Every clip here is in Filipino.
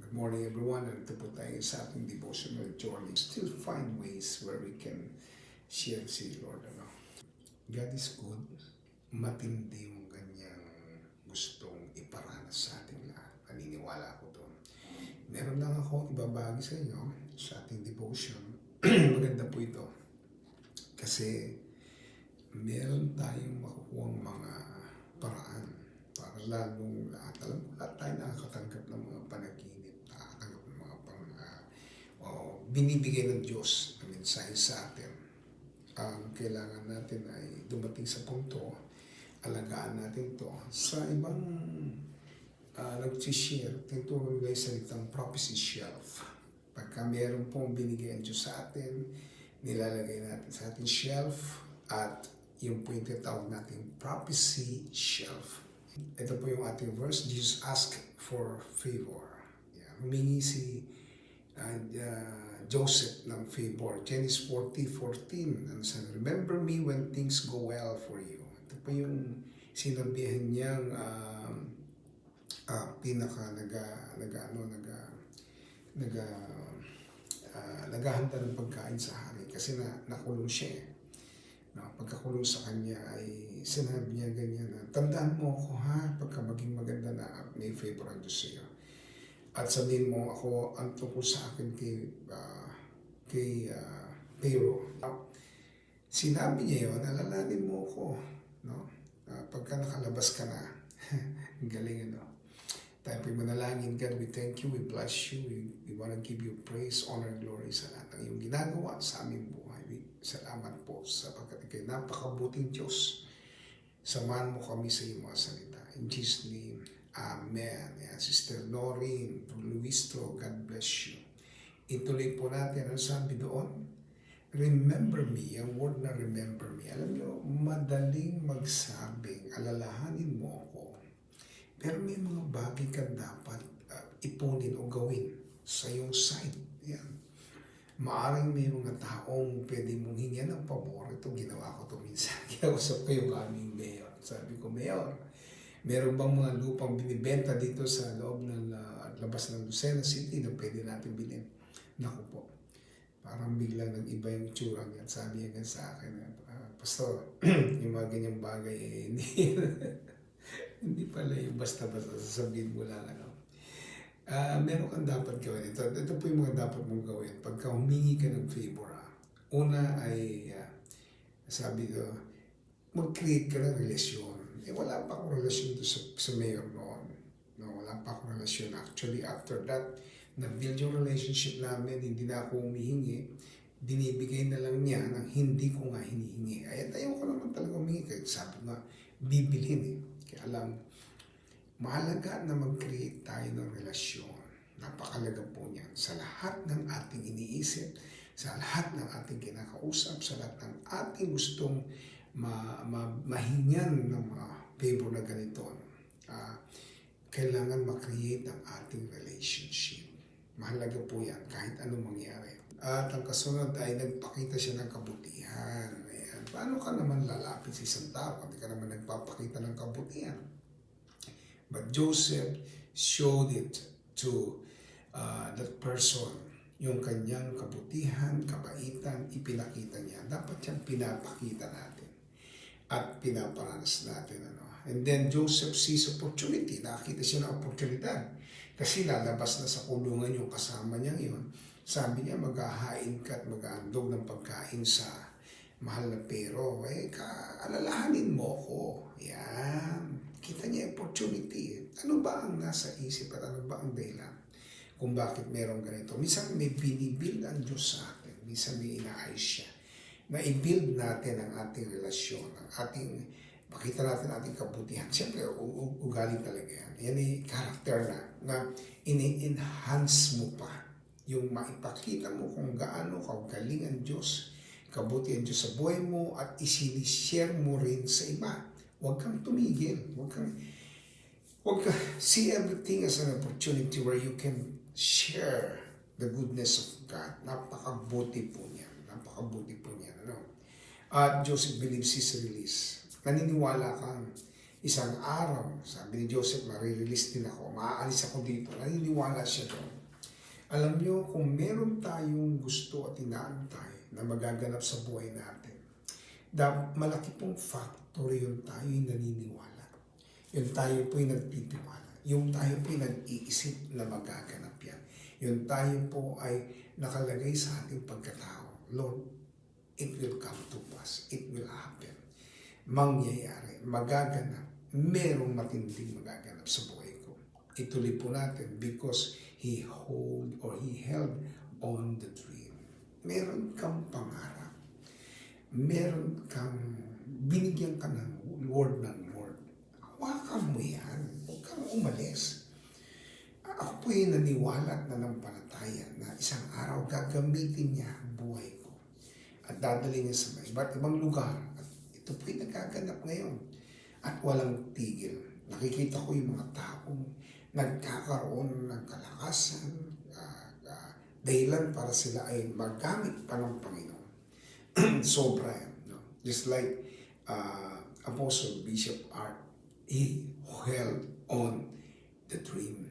Good morning everyone. Nandito po tayo sa ating devotional journey. Still find ways where we can share si Lord. God is good. Matindi yung kanyang gustong iparanas sa ating lahat. Naniniwala ako doon. Meron lang ako ibabagi sa inyo sa ating devotion. Maganda po ito. Kasi meron tayong makukuha mga paraan para lalong lahat. Alam mo, lahat tayo nakakatanggap ng mga panaginip, nakakatanggap ng mga binibigay ng Diyos na mensahe sa atin. Ang kailangan natin ay dumating sa punto, alagaan natin to sa ibang nag-share, tinuturo nila yung salitang prophecy shelf. Pagka meron pong binigay ang Diyos sa atin, nilalagay natin sa ating shelf at yung po yung tinatawag natin prophecy shelf. Ito po yung ating verse. Jesus asked for favor. Humingi si Joseph ng favor. Genesis 40:14. Remember me when things go well for you. Ito po yung sinabihan niyang naghahanda ng pagkain sa hari kasi nakulong siya. Pagkakulong sa kanya ay sinabi niya ganyan na, tandaan mo ako ha, pagka maging maganda na may favor ang Diyos sa iyo. At sabihin mo ako, ang tungkol sa akin kay Pharaoh. Sinabi niya yun, alalanin mo ako. No? Pagka nakalabas ka na, galing ano. Tayo po'y manalangin. God, we thank you, we bless you, we want to give you praise, honor, and glory sa lahat ng iyong ginagawa sa aming buhay. Salamat po sapagkat ikay napakabuting Diyos. Samahan mo kami sa iyong mga salita. In Jesus' name, Amen. Sister Noreen Luistro, God bless you. Ituloy po natin ang sabi doon. Remember me, ang word na remember me. Alam niyo, madaling magsabing, alalahanin mo ako. Pero may mga bagay ka dapat ipunin o gawin sa iyong side. Yan. Maaring may mga taong pwede mong hingyan ng pabor. Ito ginawa ko ito minsan. Kinausap ko yung aming mayor. Sabi ko, Mayor, meron bang mga lupang binibenta dito sa loob ng labas ng Lucena City na pwede natin bilhin? Naku po. Parang biglang nag-iba yung tsura niya. Sabi niya sa akin, Pastor, yung mga ganyang bagay hindi pala yung basta-basta sasabihin mo lang meron kang dapat gawin. Ito po yung mga dapat mong gawin. Pagka humingi ka ng favor, una ay, sabi ko, mag-create ka ng relasyon. Wala pa akong relasyon sa mayor noon. No, wala pa akong relasyon. Actually, after that, na-build yung relationship namin, hindi na ako humihingi. Binibigay na lang niya ng hindi ko nga hinihingi. Ay, tayo ko naman talaga humingi. Kaya sabi nga, bibilhin Kaya alam, mahalaga na mag-create tayo ng relasyon. Napakalaga po niyan sa lahat ng ating iniisip, sa lahat ng ating kinakausap, sa lahat ng ating gustong mahingan ng mga favor na ganito. Kailangan ma-create ang ating relationship. Mahalaga po yan kahit anong mangyari. At ang kasunod ay nagpakita siya ng kabutihan. Ayan. Paano ka naman lalapit sa isang tao kung di ka naman nagpapakita ng kabutihan? But Joseph showed it to that person. Yung kanyang kabutihan, kabaitan, ipinakita niya. Dapat yan pinapakita natin. At pinaparanas natin. And then Joseph sees opportunity. Nakita siya ng oportunidad. Kasi lalabas na sa kulungan yung kasama niya yun. Sabi niya, maghahain ka at maghahandog ng pagkain sa mahal na pero. Alalahanin mo ko. Yan. Kita niya opportunity. Ano ba ang nasa isip at ano ba ang dahilan kung bakit merong ganito? Minsan may binibuild ang Diyos sa atin. Minsan may inaayos siya. Na i-build natin ang ating relasyon, ang ating, makita natin ang ating kabutihan. Siyempre, ugali talaga yan. Yan ay character na ini-enhance mo pa. Yung maipakita mo kung gaano kagaling ang Diyos, kabuti ang Diyos sa buhay mo at isinishare mo rin sa iba. Huwag kang tumigil. Huwag ka see everything as an opportunity where you can share the goodness of God. Napakabuti po niya. At Joseph believes his release. Naniniwala kang isang araw, sabi ni Joseph, marirelease din ako, maaalis ako dito. Naniniwala siya doon. Alam nyo, kung meron tayong gusto at inaantay na magaganap sa buhay natin, malaki pong factor yun tayo yung naniniwala. Yun tayo po yung nagtitiwala. Yung tayo po yung nag-iisip na magaganap yan. Yun tayo po ay nakalagay sa ating pagkatao. Lord, it will come to pass. It will happen. Mangyayari, magaganap. Merong matinding magaganap sa buhay ko. Ituloy po natin because he held on the dream. Meron kang pangarap. Meron kang binigyan ka ng word. Hawakan mo yan. Huwag kang umalis. Ako po yung naniwala at nanampalataya na isang araw gagamitin niya ang buhay ko at dadali niya sa iba't ibang lugar. At ito po yung nagaganap ngayon. At walang tigil. Nakikita ko yung mga taong nagkakaroon ng kalakasan, dahilan para sila ay magamit pa ng Panginoon. Sobra yan. No? Just like Apostle Bishop Art, he held on the dream.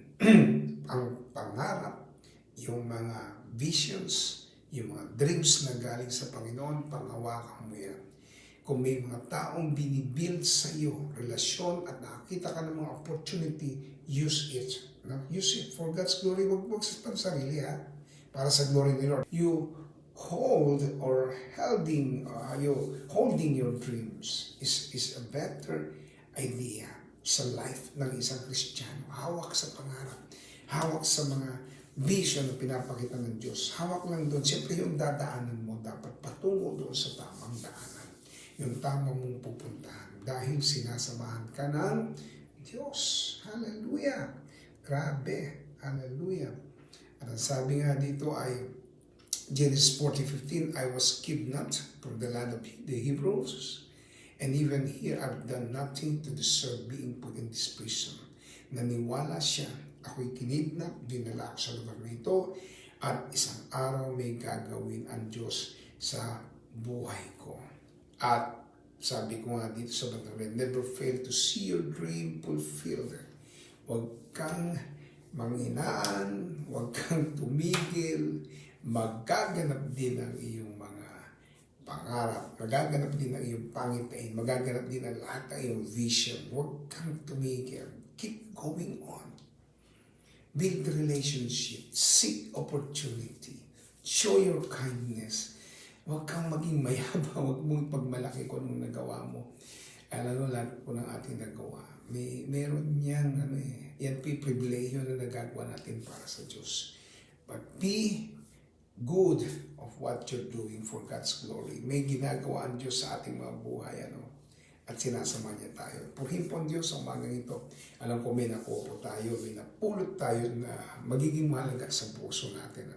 Ang pangarap, yung mga visions, yung mga dreams na galing sa Panginoon, panghawakan mo yan. Kung may mga taong binibuild sa iyo, relasyon at nakakita ka ng mga opportunity, use it. No? Use it for God's glory. Huwag sa sarili, ha? Para sa glory ni Lord. You holding your dreams is a better idea sa life ng isang Kristiyano. Hawak sa pangarap. Hawak sa mga vision na pinapakita ng Diyos. Hawak lang doon. Siyempre yung dadaanan mo dapat patungo doon sa tamang daanan. Yung tama mong pupuntahan dahil sinasamahan ka ng Diyos. Hallelujah! Grabe! Hallelujah! At ang sabi nga dito ay Genesis 40:15, I was kidnapped from the land of the Hebrews, and even here I've done nothing to deserve being put in this prison. Naniwala siya, ako'y kinidnap, dinala ako sa lugar na ito, at isang araw may gagawin ang Diyos sa buhay ko. At sabi ko nga dito sa Batawen, never fail to see your dream fulfilled. Huwag kang manghinaan, huwag kang tumigil, magaganap din ang iyong mga pangarap, magaganap din ang iyong pangitain, magaganap din ang lahat ng iyong vision. Huwag kang tumigil. Keep going on. Build relationship. Seek opportunity. Show your kindness. Huwag kang maging mayabang, huwag mong pagmalaki kung anong nagawa mo. Alam mo, lahat po ng ating nagawa. Meron yan, yan po yung pribileyo na nagagawa natin para sa Diyos. But be good of what you're doing for God's glory. May ginagawa ang Diyos sa ating mga buhay, at sinasama niya tayo. Purihin po ang Diyos ang umagang ito. Alam ko may nakuha po tayo, may napulot tayo na magiging mahalaga sa puso natin.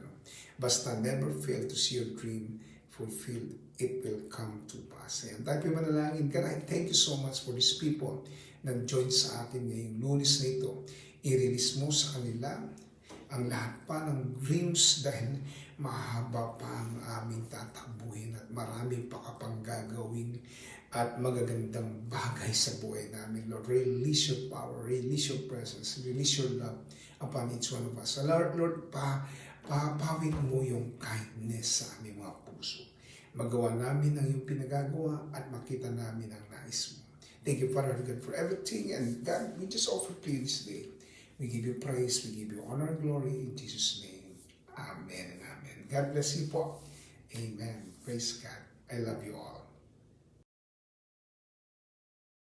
Basta never fail to see your dream fulfilled. It will come to pass. Ayan, tayo po manalangin. God, I thank you so much for these people na join sa atin ngayong Lunes na ito. I-release mo sa kanila ang lahat pa ng dreams dahil mahaba pa ang aming tatakbuhin at marami pa kapang gagawin at magagandang bagay sa buhay namin. Lord, release your power, release your presence, release your love upon each one of us. So Lord, papawin mo yung kindness sa aming mga puso. Magawa namin ang iyong pinagagawa at makita namin ang nais mo. Thank you, Father God, for everything. And God, we just offer to you this day. We give you praise, we give you honor and glory in Jesus' name. Amen and amen. God bless you po. Amen. Praise God. I love you all.